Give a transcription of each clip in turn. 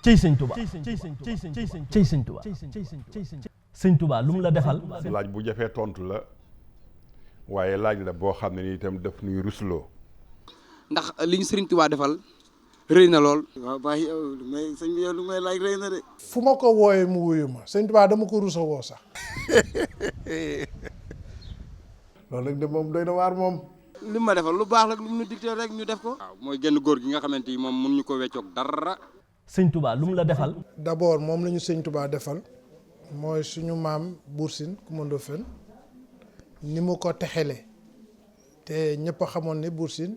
cey sëñ Touba cey sëñ Touba sëñ Touba lu mu la defal. laaj bu jafee tontu la waaye laaj la boo xam ne ni itam daf nuy rusloo. ndax li ñu Sëriñ Touba defal rëy na lool. waaw bàyyi mais sëñ bi yow lu may laaj rëy na de. fu ma ko wooyee mu wuyu ma sëñ Touba dama ko rusa woo sax loolu nag de moom doy na waar moom. li ma defal lu baax la lu mu ñu dicté rek ñu def ko. waaw mooy genn góor gi nga xamante ni moom mënuñu ko weccoog dara. sëñ Touba lu mu la defal. d'abord moom la ñu sëñ Touba defal mooy suñu maam Buur Sine Coumba Ndoffène ni mu ko texele te ñëpp a xamoon ne Buur Sine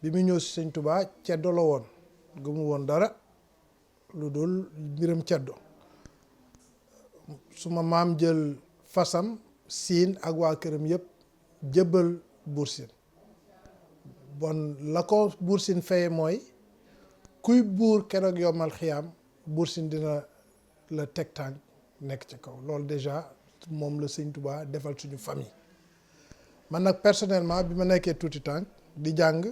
bi mu ñëw si sëñ Touba ceddo la woon gëmu woon dara lu dul mbiram ceddo suma maam jël fasam siin ak waa këram yëpp jëbbal Buur Sine bon la ko Buur Sine faye mooy kuy buur keroog yomal xiyaam Buur Sine dina la teg tànk nekk ci kaw loolu déjà moom la sëñ Touba defal suñu famille man nag personnellement bi ma nekkee tuuti tànk di jàng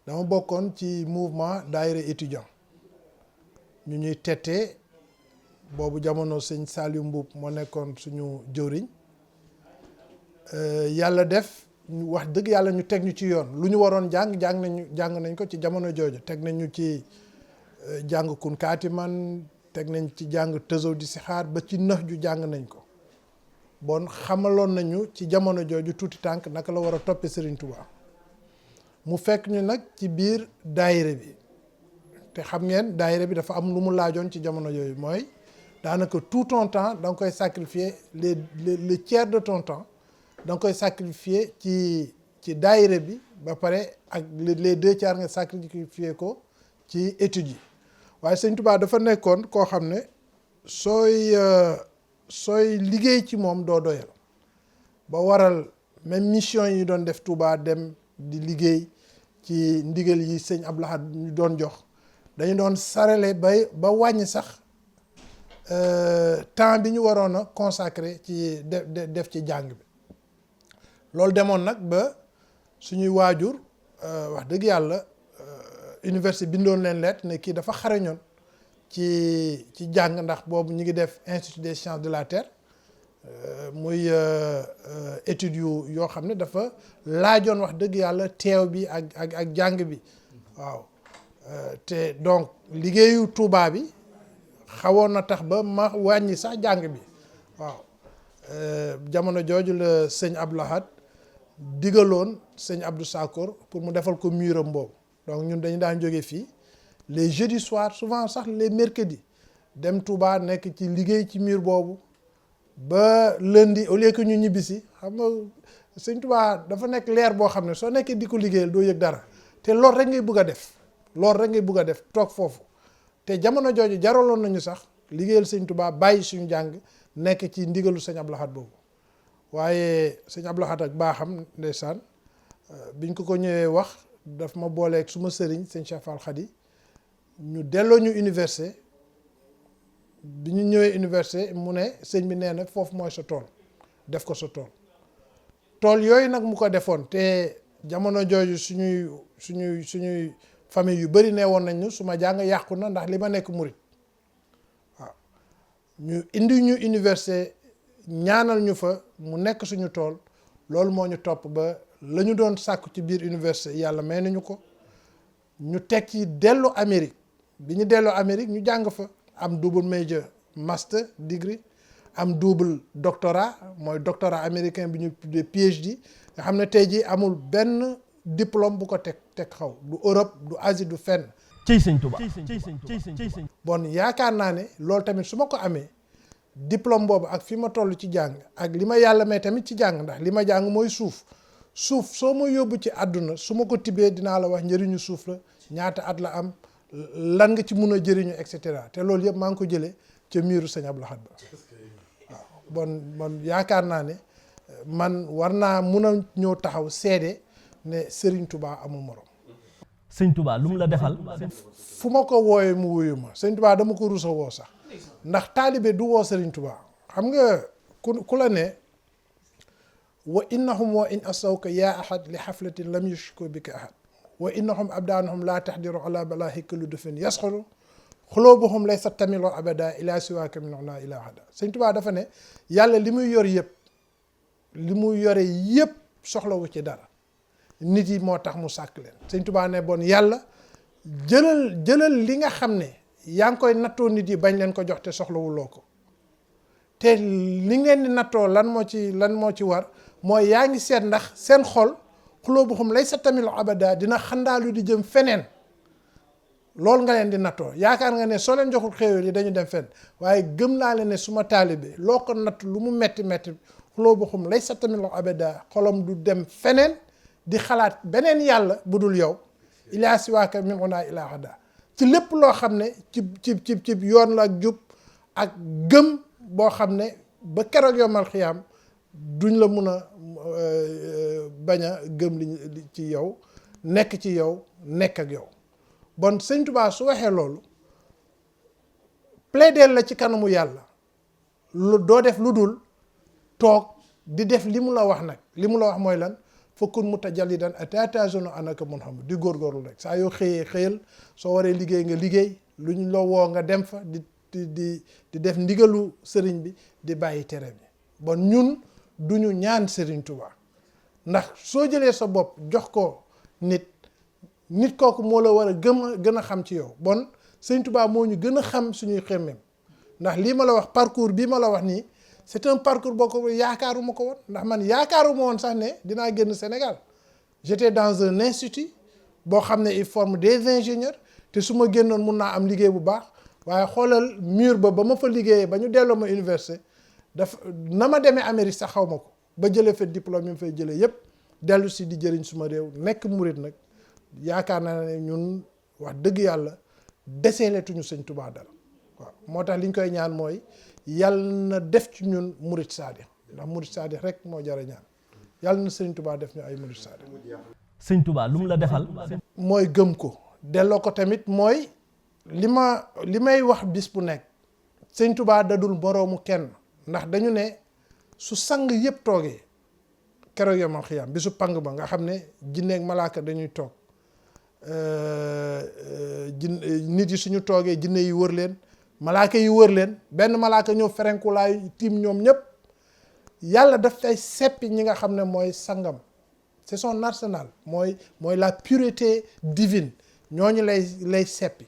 dama bokkoon ci mouvement daayira étudiant ñu ñuy tettee boobu jamono sëñ Saliou Mbuub moo nekkoon suñu jëwriñ yàlla def wax dëgg yàlla ñu teg ñu ci yoon lu ñu waroon jàng nañ ko ci jamono jooju teg nañ ñu ci jàng kun kaatiman teg nañ ci jàng tësow di si xaar ba ci nëx ju jàng nañ ko bon xamaloon nañu ci jamono jooju tuuti tànk naka la war a toppee Serigne Touba mu fekk ñu nag ci biir daayira bi te xam ngeen daayira bi dafa am lu mu laajoon ci jamono yooyu mooy daanaka tout ton temps da nga koy sacrifier le tiers de ton temps da nga koy sacrifier ci daayira bi ba pare ak les 2 tiers nga sacrifier ko ci études yi waaye sëñ Touba dafa nekkoon koo xam ne sooy liggéey ci moom doo doyal ba waral même mission yi ñu doon def Touba dem di liggéey ci ndigal yi sëñ Abdou Lahad ñu doon jox dañu doon sarale ba wàññi sax temps bi ñu waroon a consacré ci def ci jàng bi loolu demoon nag ba suñuy waajur wax dëgg yàlla université bindoon leen lettre ne kii dafa xarañoon ci jàng ndax boobu ñu ngi def institut des sciences de la terre muy études yoo xam ne dafa laajoon wax dëgg yàlla teew bi ak jàng bi waaw te donc liggéeyu Touba bi xawoon na tax ba ma wàññi sax jàng bi waaw jamono jooju la sëñ Abdou Lahad digaloon sëñ Abdou Sakor pour mu defal ko muram boobu donc ñun dañu daan jóge fii les jeudis soirs souvent sax les mercredis dem Touba nekk ci liggéey ci mur boobu ba lundi au lieu que ñu ñibbisi xam nga sëñ Touba dafa nekk leer boo xam ne soo nekkee di ko liggéeyal doo yëg dara te loolu rek ngay bëgg a def toog foofu te jamono jooju jaraloon nañu sax liggéeyal sëñ Touba bàyyi suñu jàng nekk ci ndigalu sëñ Abdou Lahad boobu waaye sëñ Abdou Lahad ak baaxam ndeysaan biñ ko ñëwee wax daf ma booleeg suma sëriñ sëñ Cheikh Fall Khady ñu delloo ñu université bi ñu ñëwee université mu ne sëñ bi nee na foofu mooy sa tool def ko sa tool yooyu nag mu ko defoon te jamono jooju suñuy famille yu bëri nee woon nañu su ma jàng yàqu na ndax li ma nekk murit waaw ñu indi ñu université ñaanal ñu fa mu nekk suñu tool loolu moo ñu topp ba la ñu doon sàkku ci biir université yàlla may nañu ko ñu teg ci dellu Amérique bi ñu delloo Amérique ñu jàng fa am double major master degree am double doctorat mooy doctorat américain bi ñu tuddee PhD nga xam ne tey jii amul benn diplôme bu ko teg xaw du Europe du Asie du fenn. cey sëñ Touba bon yaakaar naa ne loolu tamit su ma ko amee diplôme boobu ak fi ma toll ci jàng ak li ma yàlla may tamit ci jàng ndax li ma jàng mooy suuf soo ma yóbbu ci àdduna su ma ko tibbee dinaa la wax njëriñu suuf la ñaata at la am lan nga ci mun a jëriñu et cetera te loolu yëpp maa ngi ko jëlee ca miiru sëñ Abdou Lahad ba waaw bon yaakaar naa ne man war naa mun a ñëw taxaw seede ne Serigne Touba amul morom. sëñ Touba lu mu la defal. fu ma ko wooyee mu wuyu ma sëñ Touba dama ko rusa woo sax ndax taalibe du woo Serigne Touba xam nga ku la ne wa innahum wa in asawka yaa ahad li xaflatin lam yushko bika ahad wa innahum abdaanahum laa taxdiru ala balaa hikkalu dufin yasxalu xuloobuhum laysa tamilu abada ila siwaaka min una ila hada. Sëñ Tuubaa dafa ne yàlla li muy yor yëpp li mu yore yëpp soxlawu ci dara nit yi moo tax mu sàkk leen. Sëñ Tuubaa ne bon yàlla jëlal li nga xam ne yaa ngi koy nattoo nit yi bañ leen ko jox te soxlawuloo ko te li ngeen di nattoo lan moo ci war mooy yaa ngi seet ndax seen xol xuloobuhum laysa tamilu abada dina xandaalu di jëm feneen. loolu nga leen di nattoo yaakaar nga ne soo leen joxul xéewal yi dañu dem fenn waaye gëm naa leen ne suma taalibe loo ko natt lu mu metti metti xuloobuhum laysa tamilu abada xolam du dem feneen di xalaat beneen yàlla bu dul yow ilaa siwaaka min una ilaa hada ci lépp loo xam ne ci yoon la ak jub ak gëm boo xam ne ba keroog yomal xiyaam duñ la mun a bañ a gëm li ci yow nekk ci yow nekk ak yow. bon Sëñ Tuubaa su waxee loolu plaider la ci kanamu yàlla lu doo def lu dul toog di def li mu la wax nag li mu la wax mooy lan fakkun mutajallidan atatazunu anaka mun xam di góorgóorlu rek saa yoo xëyee xëyal soo waree liggéey nga liggéey lu ñu la woo nga dem fa di def ndigalu sëriñ bi di bàyyi tere bi. bon ñun duñu ñaan Sëriñ Tuubaa ndax soo jëlee sa bopp jox ko nit kooku moo la war a gën a xam ci yow. bon Sëñ Tuubaa moo ñu gën a xam suñuy xemmem ndax lii ma la wax parcours bii ma la wax nii c'est un parcours boo ko yaakaaruma ko woon ndax man yaakaaruma woon sax ne dinaa génn Sénégal. J'étais dans un institut boo xam ne il forme des ingénieurs te su ma génnoon mun naa am liggéey bu baax waaye xoolal mur ba ma fa liggéeyee ba ñu delloo ma université dafa na ma demee Amérique sax xaw ma ko ba jëlee fa diplôme yi ma fay jëlee yépp dellu si di jëriñ suma réew nekk murit nag. yaakaar naa ne ñun wax dëgg yàlla deseeletuñu Sëñ Tuubaa dara waaw moo tax li ñu koy ñaan mooy yàlla na def ci ñun murit saadix ndax murit saadix rek moo jar a ñaan yàlla na Sëñ Tuubaa def ñu ay murit saadix. Sëñ Tuubaa lu mu la defal. mooy gëm ko delloo ko tamit mooy li may wax bis bu nekk Sëñ Tuubaa dadul boroomu kenn ndax dañu ne su sang yëpp toogee keroog yomal xiyaam bisu pang ba nga xam ne jinne ak malaaka dañuy toog. nit yi suñu toogee jinne yi wër leen malaaka yi wër leen benn malaaka ñëw ferenkulaay tiim ñoom ñëpp yàlla daf fay seppi ñi nga xam ne mooy sangam c'est son arsenal mooy la pureté divine ñooñu lay seppi.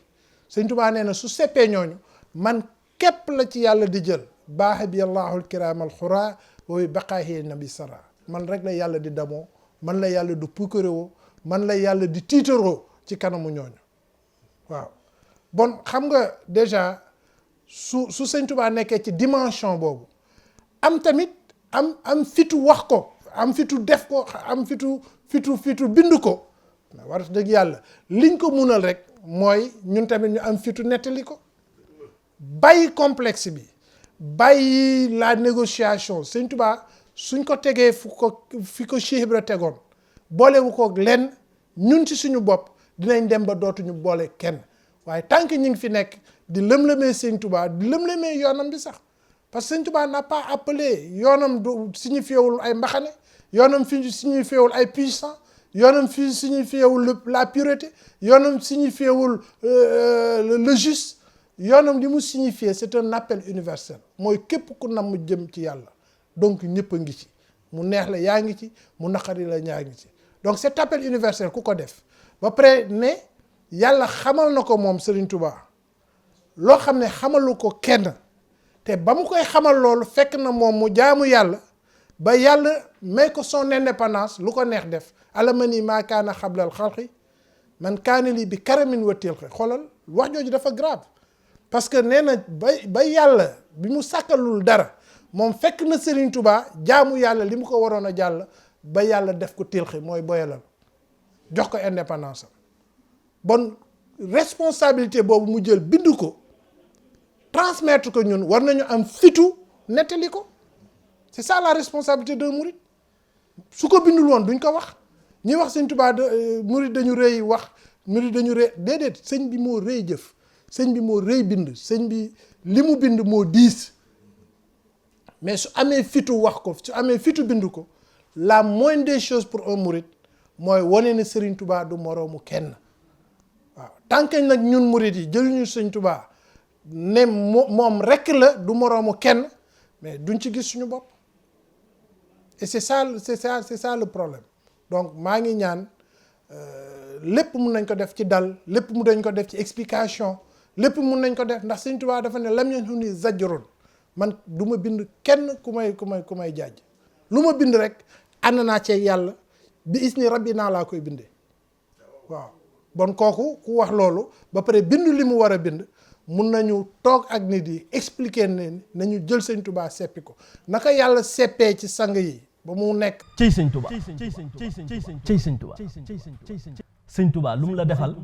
Sëñ Tuubaa nee na su seppee ñooñu man képp la ci yàlla di jël baaxe bi allahul kiraamal xuraa wooyu baqaahi nabi sara man rek la yàlla di damoo man la yàlla du puukarewoo man la yàlla di tiitaroo ci kanamu ñooñu waaw. bon xam nga déjà su Sëñ Tuubaa nekkee ci dimension boobu am tamit am fitu wax ko am fitu def ko am fitu bind ko war dëgg yàlla liñ ko munal rek mooy ñun tamit ñu am fitu nettali ko bàyyi complexe bi bàyyi la négociation. Sëñ Tuubaa suñ ko tegee fi ko Cheikh Ibra tegoon boolewu ko lenn ñun ci suñu bopp dinañ dem ba dootuñu boole kenn waaye tant que ñu ngi fi nekk di lëm-lëmee Sëñ Tuubaa di lëm-lëmee yoonam bi sax parce que Sëñ Tuubaa n'a pas appelé yoonam du signifiewul ay mbaxane yoonam fi signifiewul ay puissant yoonam fi signifiewul la pureté yoonam signifiewul le juste yoonam li mu signifié c'est un appel universel mooy képp ku nam mu jëm ci yàlla donc ñëpp a ngi ci mu neex la yaa ngi ci mu naqari la ñaa ngi ci donc cet appel universel ku ko def ba pare ne yàlla xamal na ko moom Serigne Touba loo xam ne xamalu ko kenn te ba mu koy xamal loolu fekk na moom mu jaamu yàlla ba yàlla may ko son indépendance lu ko neex def alamani maa kaana xablal xalqi man kaana lii bi karamin wa tilqi xoolal wax jooju dafa grave parce que nee na ba yàlla bi mu sàkkalul dara moom fekk na Serigne Touba jaamu yàlla li mu ko waroon a jàll ba yàlla def ko tilxi mooy boyalal jox ko indépendance am bon responsabilité boobu mu jël bind ko transmettre ko ñun war nañu am fitu nettali ko c'est ça la responsabilité d'un mouride su ko bindul woon duñ ko wax ñuy wax Sëñ Touba mouride dañu rëy wax mouride dañu rëy déedéet sëñ bi moo rëy jëf sëñ bi moo rëy bind sëñ bi li mu bind moo diis mais su amee fitu wax ko su amee fitu bind ko la moindre des choses pour un mouride mooy wane ne Serigne Touba du moroomu kenn waaw tant que nag ñun mouride yi jëluñu Sëñ Touba ne moom rekk la du moroomu kenn mais duñ ci gis suñu bopp et c'est ça le problème. Donc maa ngi ñaan lépp mun nañ ko def ci dal, lépp mun nañ ko def ci explication, lépp mun nañ ko def ndax Sëñ Tuubaa dafa ne lam yanhuni zajrun, man du ma bind kenn ku may jaaj lu ma bind rek ànd naa ci yàlla bi isni rabbi naa laa koy bindee waaw. Bon kooku ku wax loolu ba pare bind li mu war a bind mun nañu toog ak nit yi expliquer ne nañu jël Sëñ Tuubaa seppi ko naka yàlla seppee ci sang yi ba mu nekk. Sëñ Tuubaa Sëñ Tuubaa lu mu la defal.